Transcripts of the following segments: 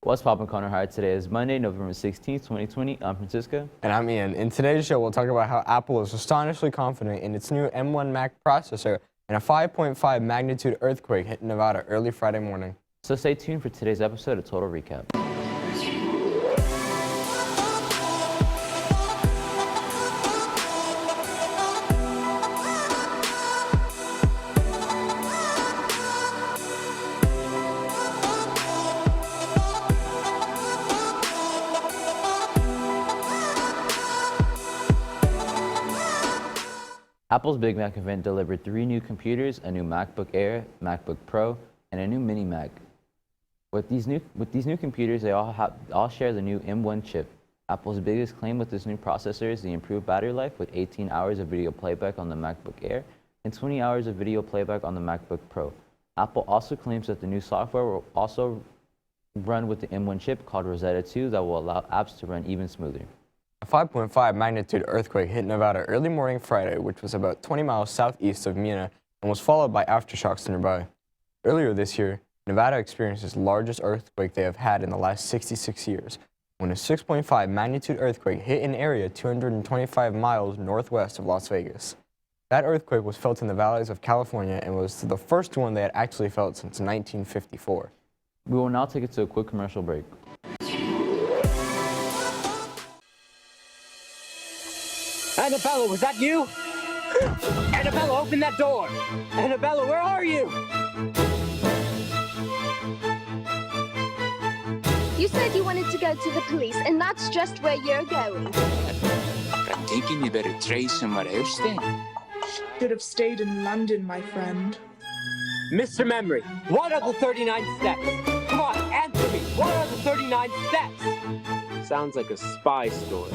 What's poppin', Connor High? Today is Monday, November 16th, 2020. I'm Francisco. And I'm Ian. In today's show, we'll talk about how Apple is astonishingly confident in its new M1 Mac processor and a 5.5 magnitude earthquake hit Nevada early Friday morning. So stay tuned for today's episode of Total Recap. Apple's Big Mac event delivered 3 new computers, a new MacBook Air, MacBook Pro, and a new Mini Mac. With these new computers, they all share the new M1 chip. Apple's biggest claim with this new processor is the improved battery life, with 18 hours of video playback on the MacBook Air and 20 hours of video playback on the MacBook Pro. Apple also claims that the new software will also run with the M1 chip called Rosetta 2 that will allow apps to run even smoother. A 5.5 magnitude earthquake hit Nevada early morning Friday, which was about 20 miles southeast of Mena, and was followed by aftershocks nearby. Earlier this year, Nevada experienced its largest earthquake they have had in the last 66 years, when a 6.5 magnitude earthquake hit an area 225 miles northwest of Las Vegas. That earthquake was felt in the valleys of California and was the first one they had actually felt since 1954. We will now take it to a quick commercial break. Annabella, was that you? Annabella, open that door! Annabella, where are you? You said you wanted to go to the police, and that's just where you're going. I'm thinking you better try somewhere else then. Should have stayed in London, my friend. Mr. Memory, what are the 39 steps? Come on, answer me! What are the 39 steps? Sounds like a spy story.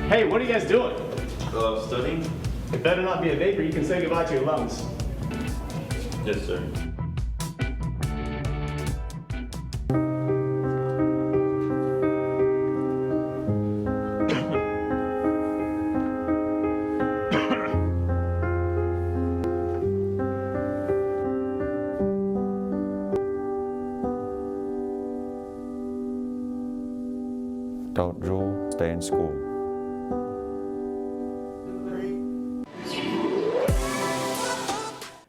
Hey, what are you guys doing? Studying. It better not be a vapor. You can say goodbye to your lungs. Yes, sir. Don't drool, stay in school.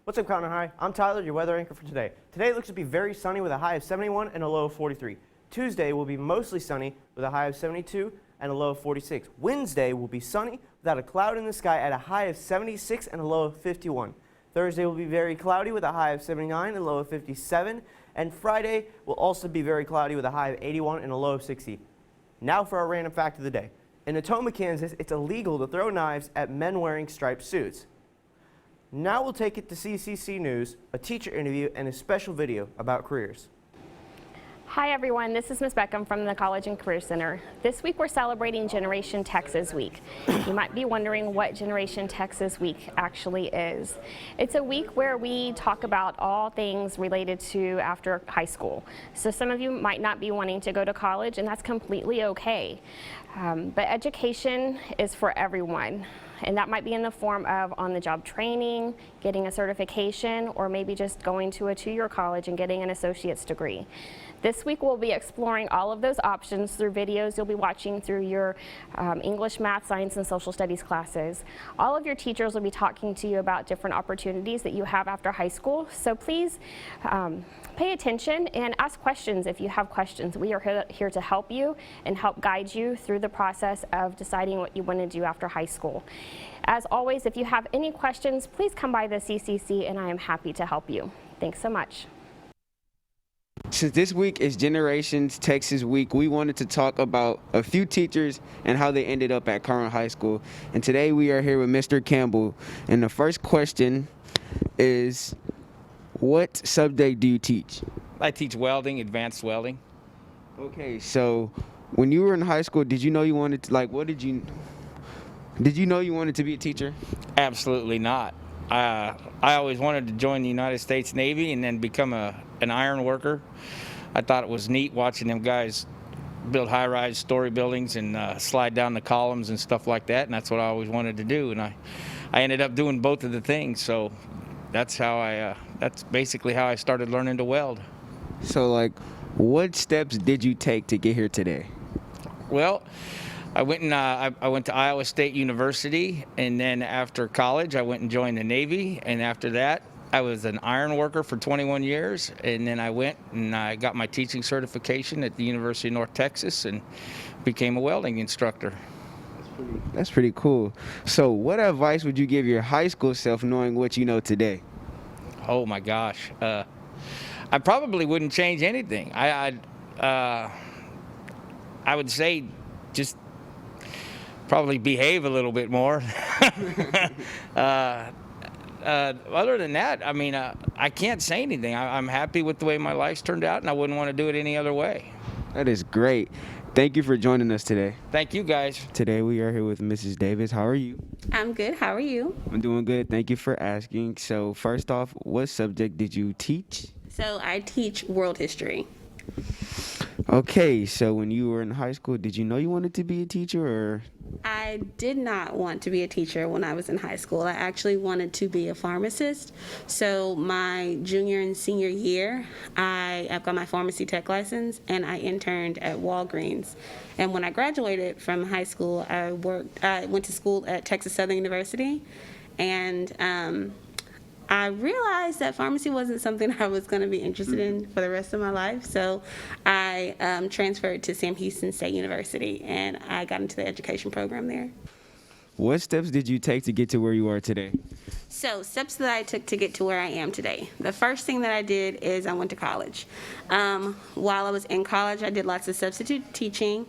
What's up, Connor High? I'm Tyler, your weather anchor for today. Today looks to be very sunny with a high of 71 and a low of 43. Tuesday will be mostly sunny with a high of 72 and a low of 46. Wednesday will be sunny without a cloud in the sky at a high of 76 and a low of 51. Thursday will be very cloudy with a high of 79 and a low of 57. And Friday will also be very cloudy with a high of 81 and a low of 60. Now for our random fact of the day. In Natoma, Kansas, it's illegal to throw knives at men wearing striped suits. Now we'll take it to CCC News, a teacher interview, and a special video about careers. Hi everyone, this is Ms. Beckham from the College and Career Center. This week we're celebrating Generation Texas Week. You might be wondering what Generation Texas Week actually is. It's a week where we talk about all things related to after high school. So some of you might not be wanting to go to college, and that's completely okay. But education is for everyone. And that might be in the form of on-the-job training, getting a certification, or maybe just going to a 2-year college and getting an associate's degree. This week we'll be exploring all of those options through videos you'll be watching through your English, math, science, and social studies classes. All of your teachers will be talking to you about different opportunities that you have after high school, so please pay attention and ask questions if you have questions. We are here to help you and help guide you through the process of deciding what you want to do after high school. As always, if you have any questions, please come by the CCC and I am happy to help you. Thanks so much. Since this week is Generations Texas Week, we wanted to talk about a few teachers and how they ended up at Current High School. And today we are here with Mr. Campbell. And the first question is, what subject do you teach? I teach welding, advanced welding. Okay, so when you were in high school, did you know you wanted to, did you know you wanted to be a teacher? Absolutely not. I always wanted to join the United States Navy and then become an iron worker. I thought it was neat watching them guys build high-rise story buildings and slide down the columns and stuff like that, and that's what I always wanted to do. And I ended up doing both of the things, so that's basically how I started learning to weld. So, like, what steps did you take to get here today? Well, I went to Iowa State University, and then after college, I went and joined the Navy, and after that, I was an iron worker for 21 years, and then I went and I got my teaching certification at the University of North Texas and became a welding instructor. That's pretty cool. So, what advice would you give your high school self knowing what you know today? Oh my gosh, I probably wouldn't change anything. I would say just probably behave a little bit more. Other than that, I mean, I can't say anything. I'm happy with the way my life's turned out, and I wouldn't want to do it any other way. That is great. Thank you for joining us today. Thank you, guys. Today we are here with Mrs. Davis. How are you? I'm good. How are you? I'm doing good. Thank you for asking. So first off, what subject did you teach? So I teach world history. Okay, so when you were in high school, did you know you wanted to be a teacher, or? I did not want to be a teacher when I was in high school. I actually wanted to be a pharmacist. So my junior and senior year, I've got my pharmacy tech license, and I interned at Walgreens. And when I graduated from high school, I went to school at Texas Southern University, and I realized that pharmacy wasn't something I was going to be interested in for the rest of my life. So I transferred to Sam Houston State University, and I got into the education program there. What steps did you take to get to where you are today? So steps that I took to get to where I am today. The first thing that I did is I went to college. While I was in college, I did lots of substitute teaching.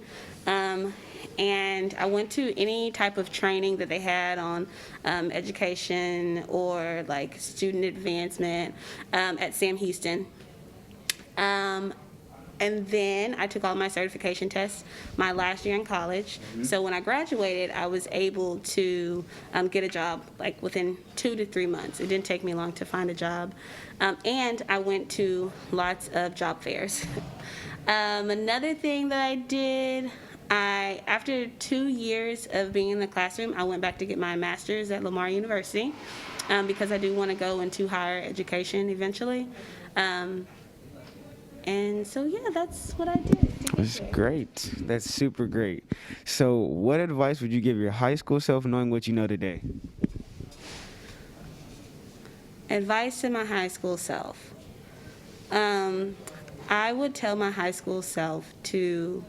And I went to any type of training that they had on education or like student advancement at Sam Houston. And then I took all my certification tests my last year in college. So when I graduated, I was able to get a job like within 2 to 3 months. It didn't take me long to find a job. And I went to lots of job fairs. Another thing that I did, after 2 years of being in the classroom, I went back to get my master's at Lamar University because I do want to go into higher education eventually. And so, yeah, that's what I did. That's great. That's super great. So what advice would you give your high school self knowing what you know today? Advice to my high school self. I would tell my high school self to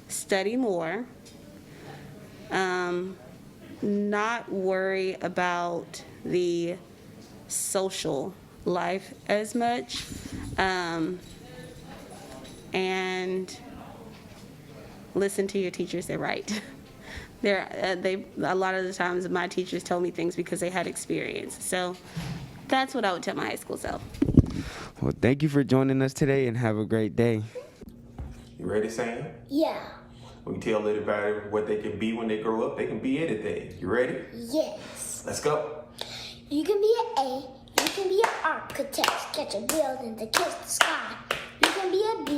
study more, not worry about the social life as much, and listen to your teachers. They're right. A lot of the times my teachers told me things because they had experience. So that's what I would tell my high school self. Well, thank you for joining us today, and have a great day. You ready, Sam? Yeah. We can tell everybody what they can be when they grow up. They can be anything. You ready? Yes. Let's go. You can be an A. You can be an architect. Catch a building to kiss the sky. You can be a B.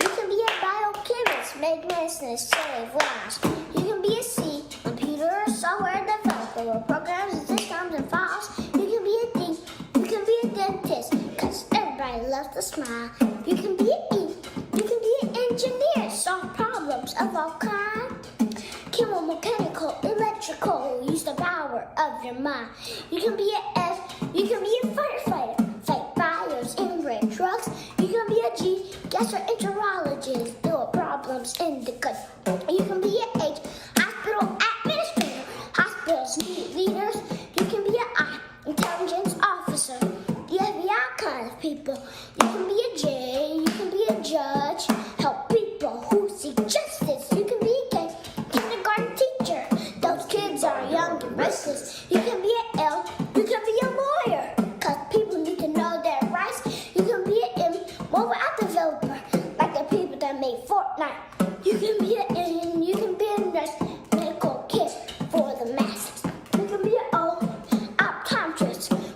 You can be a biochemist. Make medicine save lives. You can be a C. Computer or software developer with programs and systems and files. You can be a D. You can be a dentist. Cause everybody loves to smile. You can be an E. You can be an engineer. Solve problems of all kinds. Chemical, mechanical, electrical. Use the power of your mind. You can be an F. You can be a firefighter. Fight fires in red trucks. You can be a G. Gastroenterologist. Deal with problems in the gut. You can be an H. Hospital administrator. Hospitals need leaders. You can be an I. Intelligence officer. The FBI kind of people. You can be a J. You can be a judge. Help people who seek justice. You can be a K. Kindergarten teacher. Those kids are young and restless. You can be an L. You can be a lawyer. Cause people need to know their rights. You can be an M. Mobile app developer. Like the people that make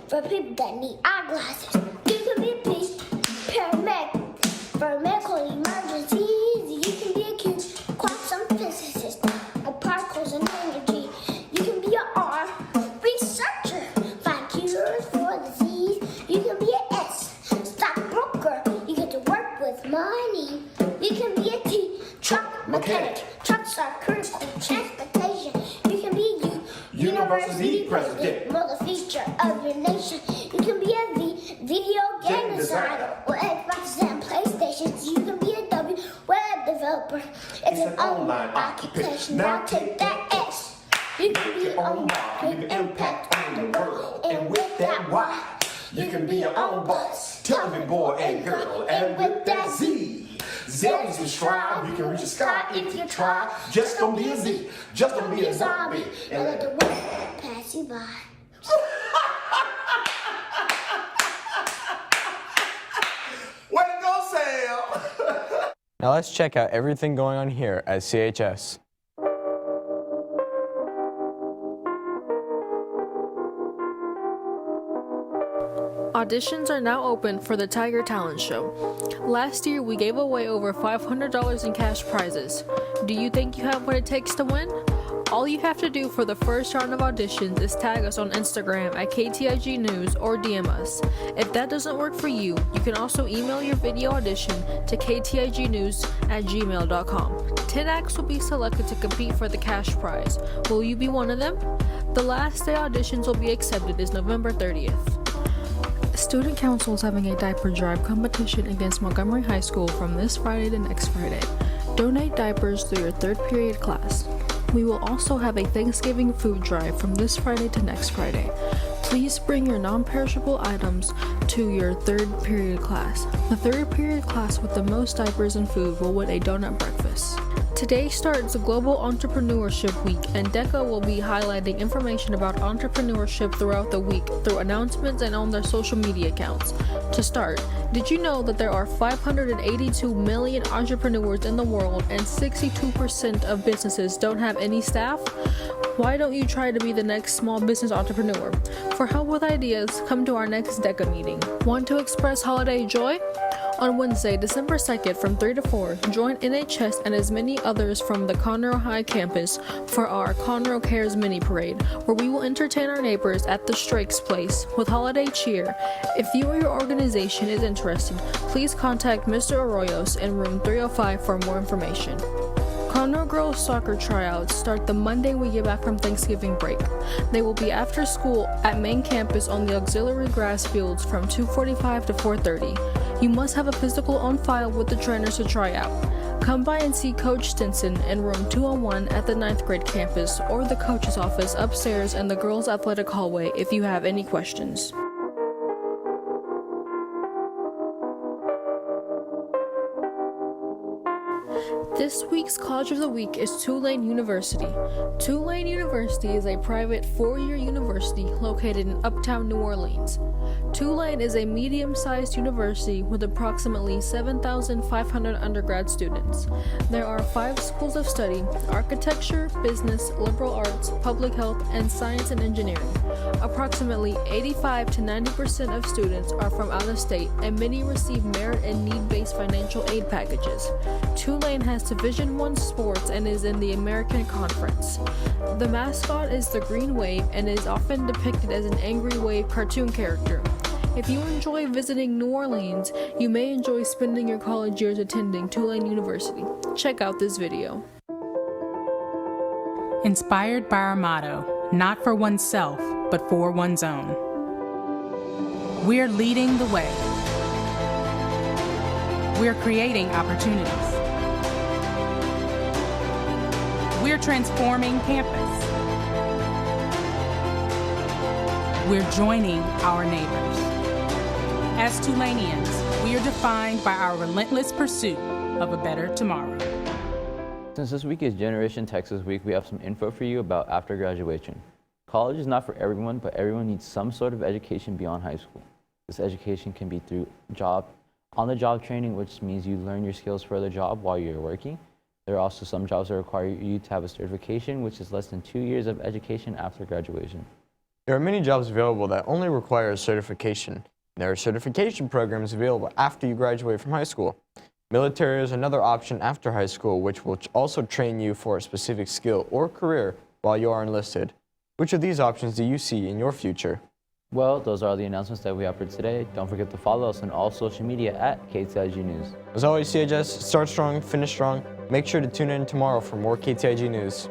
for people that need eyeglasses. You can be a police, paramedic, for medical emergencies. You can be a cute quantum physicist, of particles and energy. You can be an R researcher, find cures for disease. You can be an S stockbroker. You get to work with money. You can be a T truck mechanic. Trucks are critical transportation. You can be a U university president, mother feature of your nation. You can be a V video game designer or Xbox and PlayStations. You can be a W web developer. It's an online occupation. Now take that S. You can be your own boss, make an impact on the world. And with that Y, you can be your own boss. Tell every boy and girl. And with that Z, Z's and strive. You can reach the sky if you try. Just don't be a Z. Just don't be a zombie. And let the world pass you by. Way to go, Sam! Now let's check out everything going on here at CHS. Auditions are now open for the Tiger Talent Show. Last year, we gave away over $500 in cash prizes. Do you think you have what it takes to win? All you have to do for the first round of auditions is tag us on Instagram at KTIG News or DM us. If that doesn't work for you, you can also email your video audition to ktignews@gmail.com. 10 acts will be selected to compete for the cash prize. Will you be one of them? The last day auditions will be accepted is November 30th. Student Council is having a diaper drive competition against Montgomery High School from this Friday to next Friday. Donate diapers through your third period class. We will also have a Thanksgiving food drive from this Friday to next Friday. Please bring your non-perishable items to your third period class. The third period class with the most diapers and food will win a donut breakfast. Today starts Global Entrepreneurship Week, and DECA will be highlighting information about entrepreneurship throughout the week through announcements and on their social media accounts. To start, did you know that there are 582 million entrepreneurs in the world and 62% of businesses don't have any staff? Why don't you try to be the next small business entrepreneur? For help with ideas, come to our next DECA meeting. Want to express holiday joy? On Wednesday, December 2nd from 3 to 4, join NHS and as many others from the Conroe High campus for our Conroe Cares mini parade, where we will entertain our neighbors at the Strake's Place with holiday cheer. If you or your organization is interested, please contact Mr. Arroyos in room 305 for more information. Conroe girls soccer tryouts start the Monday we get back from Thanksgiving break. They will be after school at main campus on the auxiliary grass fields from 2:45 to 4:30. You must have a physical on file with the trainers to try out. Come by and see Coach Stinson in room 201 at the 9th grade campus or the coach's office upstairs in the girls' athletic hallway if you have any questions. This week's College of the Week is Tulane University. Tulane University is a private four-year university located in uptown New Orleans. Tulane is a medium-sized university with approximately 7,500 undergrad students. There are 5 schools of study: architecture, business, liberal arts, public health, and science and engineering. Approximately 85 to 90% of students are from out of state, and many receive merit and need-based financial aid packages. Tulane has Division I sports and is in the American Conference. The mascot is the Green Wave and is often depicted as an angry wave cartoon character. If you enjoy visiting New Orleans, you may enjoy spending your college years attending Tulane University. Check out this video. Inspired by our motto, not for oneself, but for one's own. We're leading the way. We're creating opportunities. We're transforming campus. We're joining our neighbors. As Tulanians, we are defined by our relentless pursuit of a better tomorrow. Since this week is Generation Texas Week, we have some info for you about after graduation. College is not for everyone, but everyone needs some sort of education beyond high school. This education can be through on-the-job training, which means you learn your skills for the job while you're working. There are also some jobs that require you to have a certification, which is less than 2 years of education after graduation. There are many jobs available that only require a certification. There are certification programs available after you graduate from high school. Military is another option after high school, which will also train you for a specific skill or career while you are enlisted. Which of these options do you see in your future? Well, those are all the announcements that we have for today. Don't forget to follow us on all social media at KTIG News. As always, CHS, start strong, finish strong. Make sure to tune in tomorrow for more KTIG news.